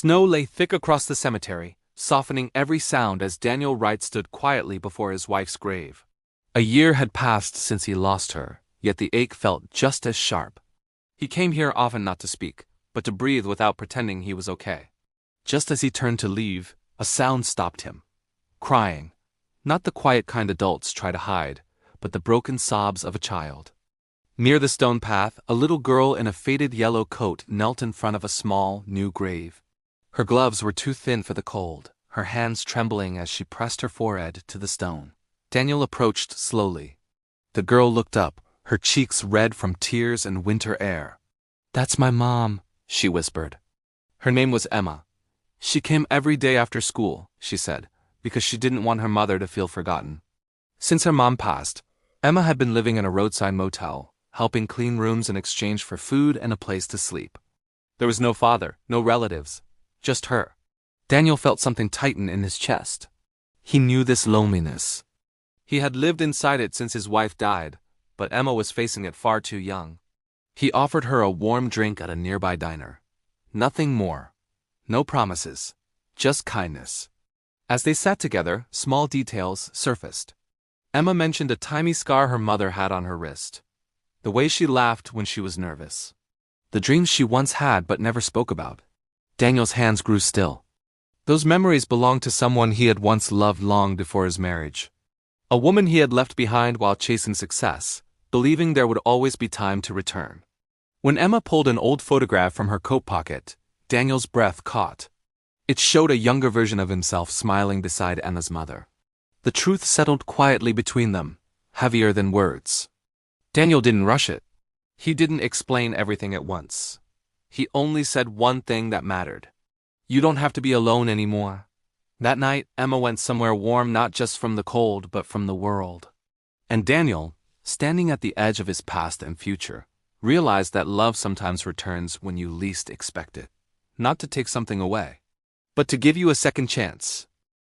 Snow lay thick across the cemetery, softening every sound as Daniel Wright stood quietly before his wife's grave. A year had passed since he lost her, yet the ache felt just as sharp. He came here often not to speak, but to breathe without pretending he was okay. Just as he turned to leave, a sound stopped him. Crying. Not the quiet kind adults try to hide, but the broken sobs of a child. Near the stone path, a little girl in a faded yellow coat knelt in front of a small, new grave. Her gloves were too thin for the cold, her hands trembling as she pressed her forehead to the stone. Daniel approached slowly. The girl looked up, her cheeks red from tears and winter air. "That's my mom," she whispered. Her name was Emma. She came every day after school, she said, because she didn't want her mother to feel forgotten. Since her mom passed, Emma had been living in a roadside motel, helping clean rooms in exchange for food and a place to sleep. There was no father, no relatives, just her. Daniel felt something tighten in his chest. He knew this loneliness. He had lived inside it since his wife died, but Emma was facing it far too young. He offered her a warm drink at a nearby diner. Nothing more. No promises. Just kindness. As they sat together, small details surfaced. Emma mentioned a tiny scar her mother had on her wrist. The way she laughed when she was nervous. The dreams she once had but never spoke about. Daniel's hands grew still. Those memories belonged to someone he had once loved long before his marriage. A woman he had left behind while chasing success, believing there would always be time to return. When Emma pulled an old photograph from her coat pocket, Daniel's breath caught. It showed a younger version of himself smiling beside Emma's mother. The truth settled quietly between them, heavier than words. Daniel didn't rush it. He didn't explain everything at once. He only said one thing that mattered. "You don't have to be alone anymore." That night, Emma went somewhere warm not just from the cold, but from the world. And Daniel, standing at the edge of his past and future, realized that love sometimes returns when you least expect it. Not to take something away, but to give you a second chance,